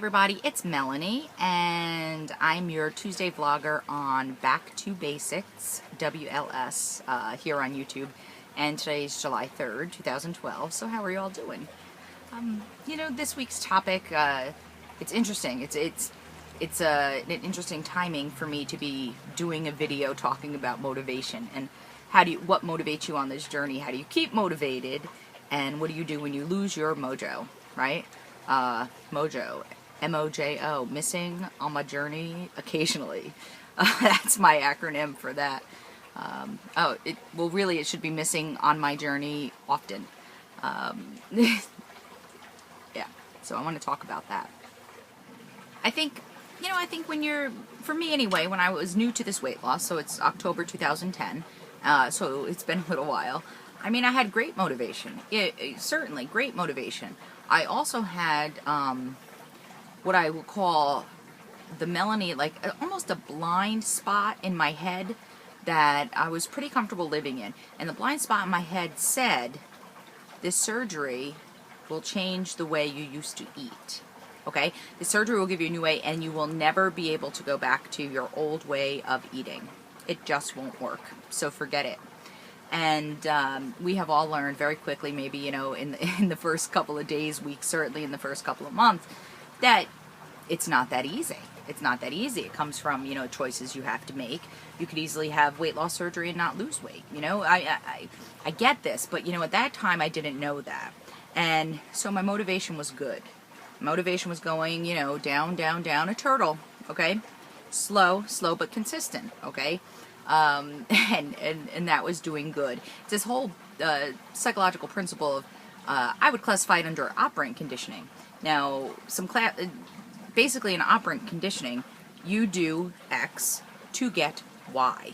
everybody, it's Melanie, and I'm your Tuesday vlogger on Back2BasicsWLS here on YouTube, and today's July 3rd, 2012, so how are you all doing? This week's topic, it's interesting. It's an interesting timing for me to be doing a video talking about motivation, and what motivates you on this journey, how do you keep motivated, and what do you do when you lose your mojo, right? Mojo, M-O-J-O, missing on my journey occasionally. That's my acronym for that. Really it should be missing on my journey often. Yeah, so I want to talk about that. I think for me anyway, when I was new to this weight loss, so it's October 2010, so it's been a little while, I had great motivation. Certainly great motivation. I also had what I would call the Melanie, like almost a blind spot in my head that I was pretty comfortable living in. And the blind spot in my head said, this surgery will change the way you used to eat. Okay? The surgery will give you a new way, and you will never be able to go back to your old way of eating. It just won't work. So forget it. And we have all learned very quickly, maybe, in the first couple of days, weeks, certainly in the first couple of months, that it's not that easy. It's not that easy. It comes from, choices you have to make. You could easily have weight loss surgery and not lose weight. I get this, but, at that time I didn't know that. And so my motivation was good. Motivation was going, down, down, down a turtle, okay? Slow, but consistent, okay? And that was doing good. It's this whole psychological principle of, I would classify it under operant conditioning. Now, basically in operant conditioning, you do X to get Y.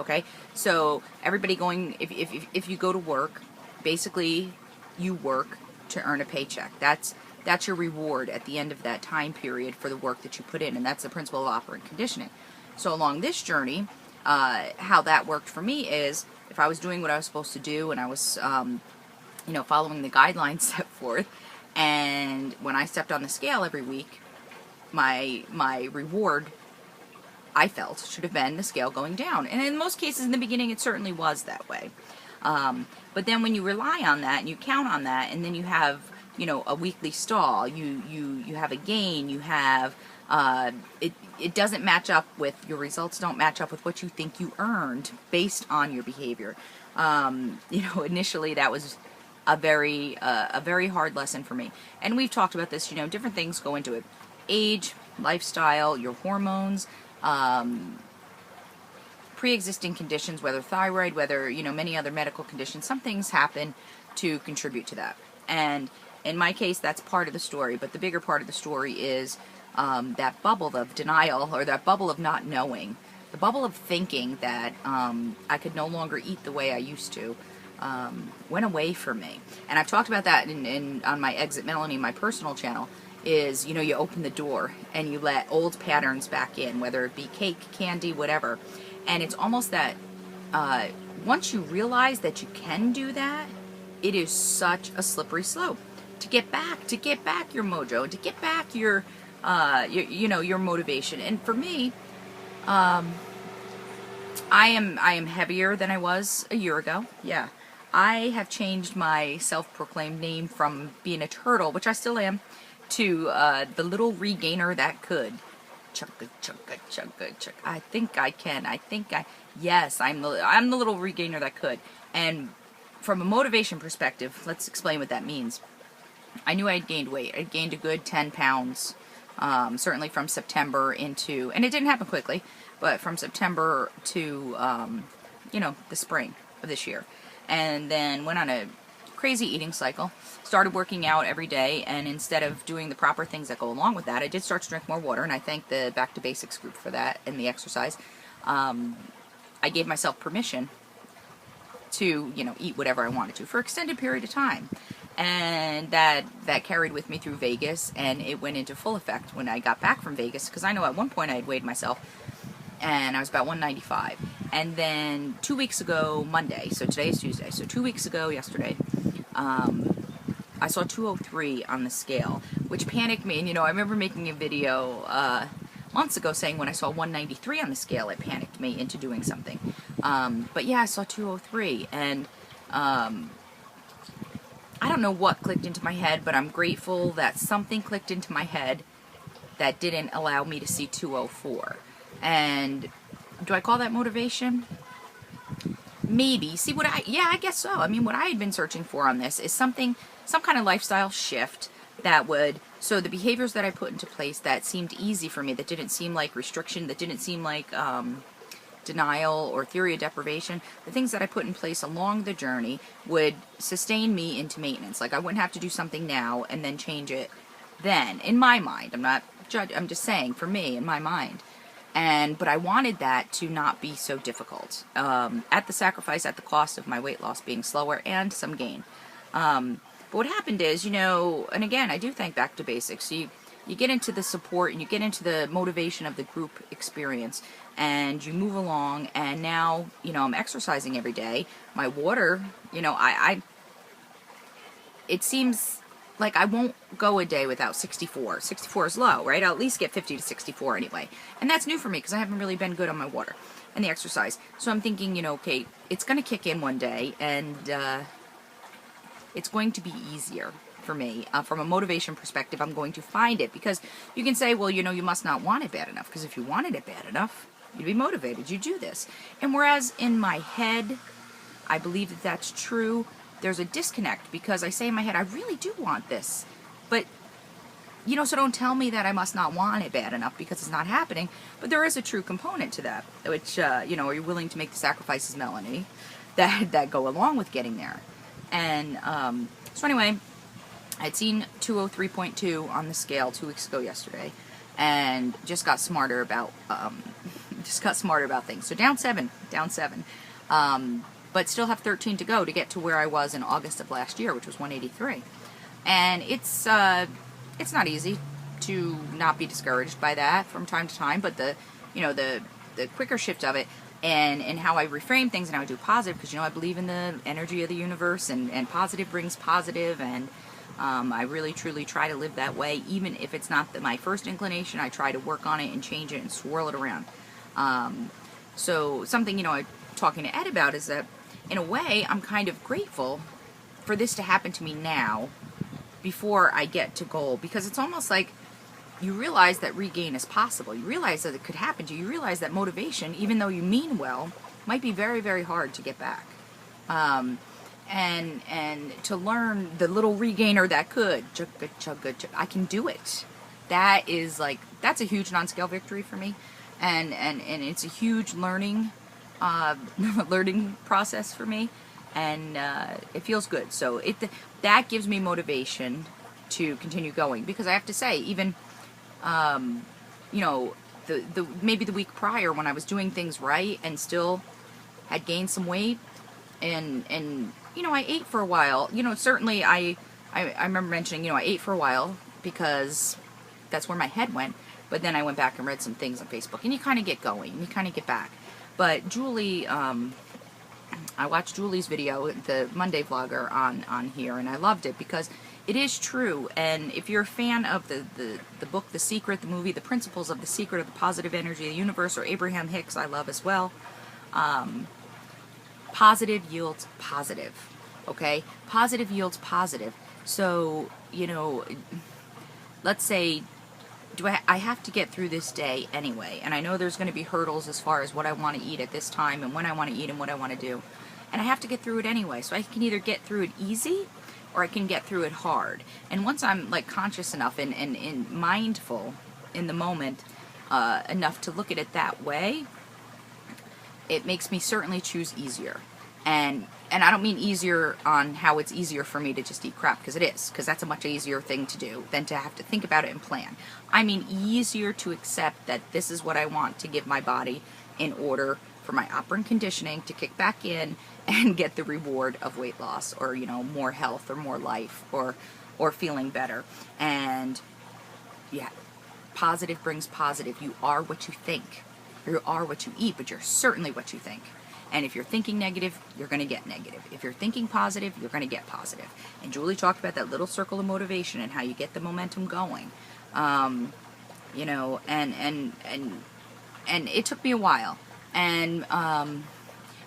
Okay? So everybody if you go to work, basically you work to earn a paycheck. That's your reward at the end of that time period for the work that you put in, and that's the principle of operant conditioning. So along this journey, how that worked for me is, if I was doing what I was supposed to do and I was, following the guidelines set forth, and when I stepped on the scale every week, my reward, I felt, should have been the scale going down. And in most cases in the beginning it certainly was that way. But then when you rely on that and you count on that, and then you have, a weekly stall, you have a gain, you have, it doesn't match up with, your results don't match up with what you think you earned based on your behavior. Initially that was a very hard lesson for me. And we've talked about this, different things go into it. Age, lifestyle, your hormones, pre-existing conditions, whether thyroid, whether, many other medical conditions, some things happen to contribute to that. And in my case, that's part of the story, but the bigger part of the story is that bubble of denial, or that bubble of not knowing, the bubble of thinking that I could no longer eat the way I used to, went away from me. And I've talked about that on my Exit Melanie, my personal channel, is, you open the door and you let old patterns back in, whether it be cake, candy, whatever. And it's almost that once you realize that you can do that, it is such a slippery slope to get back your mojo, to get back your motivation. And for me, I am heavier than I was a year ago. Yeah, I have changed my self-proclaimed name from being a turtle, which I still am, to the little regainer that could. Chugga, chugga, chugga, chugga. I think I can. Yes, I'm the little regainer that could. And from a motivation perspective, let's explain what that means. I knew I had gained weight. I'd gained a good 10 pounds, certainly from September into, and it didn't happen quickly, but from September to, the spring of this year. And then went on a crazy eating cycle, started working out every day, and instead of doing the proper things that go along with that, I did start to drink more water, and I thank the Back to Basics group for that and the exercise. I gave myself permission to, eat whatever I wanted to for an extended period of time. And that carried with me through Vegas, and it went into full effect when I got back from Vegas, because I know at one point I had weighed myself, and I was about 195. And then 2 weeks ago, Monday, so today is Tuesday, so 2 weeks ago, yesterday, I saw 203 on the scale, which panicked me. And you know, I remember making a video months ago saying when I saw 193 on the scale, it panicked me into doing something. But yeah, I saw 203, and I don't know what clicked into my head, but I'm grateful that something clicked into my head that didn't allow me to see 204. And do I call that motivation? Maybe. See, I guess so. I mean, what I had been searching for on this is some kind of lifestyle shift that would, so the behaviors that I put into place that seemed easy for me, that didn't seem like restriction, that didn't seem like denial or theory of deprivation, the things that I put in place along the journey would sustain me into maintenance. Like I wouldn't have to do something now and then change it then, in my mind. I'm just saying, for me, in my mind. But I wanted that to not be so difficult, at the sacrifice, at the cost of my weight loss being slower and some gain. But what happened is, you know, and again, I do thank Back to Basics. You get into the support and you get into the motivation of the group experience, and you move along, and now, you know, I'm exercising every day. My water, you know, it seems like I won't go a day without 64. 64 is low, right? I'll at least get 50 to 64 anyway. And that's new for me because I haven't really been good on my water and the exercise. So I'm thinking, you know, okay, it's going to kick in one day, and it's going to be easier for me. From a motivation perspective, I'm going to find it, because you can say, well, you know, you must not want it bad enough, because if you wanted it bad enough, you'd be motivated, you'd do this. And whereas in my head, I believe that that's true, there's a disconnect, because I say in my head, I really do want this. But, you know, so don't tell me that I must not want it bad enough because it's not happening. But there is a true component to that, which, you know, are you willing to make the sacrifices, Melanie, that go along with getting there? And so anyway, I'd seen 203.2 on the scale 2 weeks ago yesterday, and just got smarter about things. So down seven, but still have 13 to go to get to where I was in August of last year, which was 183. And it's not easy to not be discouraged by that from time to time, but the quicker shift of it, and how I reframe things and how I do positive, because, you know, I believe in the energy of the universe, and positive brings positive, and I really truly try to live that way. Even if it's not my first inclination, I try to work on it and change it and swirl it around. So something, you know, I'm talking to Ed about is that, in a way, I'm kind of grateful for this to happen to me now before I get to goal, because it's almost like you realize that regain is possible. You realize that it could happen to you. You realize that motivation, even though you mean well, might be very, very hard to get back. And to learn the little regainer that could, I can do it. That is that's a huge non-scale victory for me. And it's a huge learning process for me. And it feels good. So that gives me motivation to continue going, because I have to say, even you know, maybe the week prior, when I was doing things right and still had gained some weight, and you know, I ate for a while. You know, certainly I remember mentioning, you know, I ate for a while because that's where my head went. But then I went back and read some things on Facebook, and you kind of get going, and you kind of get back. But Julie, I watched Julie's video, the Monday vlogger, on here, and I loved it because it is true. And if you're a fan of the book The Secret, the movie The Principles of the Secret of the Positive Energy of the Universe, or Abraham Hicks, I love as well, positive yields positive, okay? Positive yields positive. So, you know, let's say, I have to get through this day anyway, and I know there's going to be hurdles as far as what I want to eat at this time, and when I want to eat, and what I want to do, and I have to get through it anyway. So I can either get through it easy, or I can get through it hard. And once I'm conscious enough and mindful in the moment enough to look at it that way, it makes me certainly choose easier. And I don't mean easier on how it's easier for me to just eat crap, because it is, because that's a much easier thing to do than to have to think about it and plan. I mean easier to accept that this is what I want to give my body in order for my operant conditioning to kick back in and get the reward of weight loss, or, you know, more health, or more life, or feeling better. And yeah, positive brings positive. You are what you think. You are what you eat, but you're certainly what you think. And if you're thinking negative, you're going to get negative. If you're thinking positive, you're going to get positive. And Julie talked about that little circle of motivation and how you get the momentum going. You know, and it took me a while. And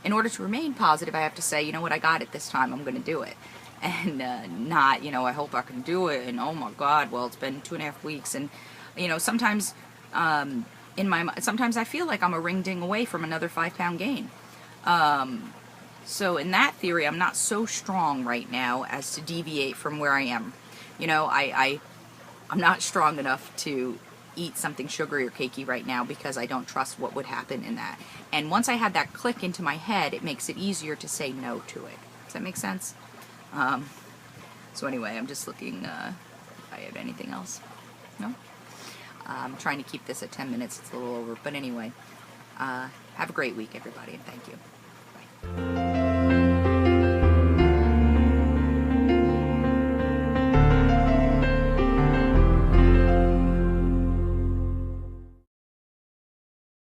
in order to remain positive, I have to say, you know what, I got it this time. I'm going to do it. And not, you know, I hope I can do it. And oh my God, well, it's been 2.5 weeks. And, you know, sometimes sometimes I feel like I'm a ring ding away from another 5-pound gain. So in that theory, I'm not so strong right now as to deviate from where I am. You know, I'm not strong enough to eat something sugary or cakey right now because I don't trust what would happen in that. And once I had that click into my head, it makes it easier to say no to it. Does that make sense? So anyway, I'm just looking if I have anything else. No? I'm trying to keep this at 10 minutes. It's a little over. But anyway, have a great week, everybody, and thank you.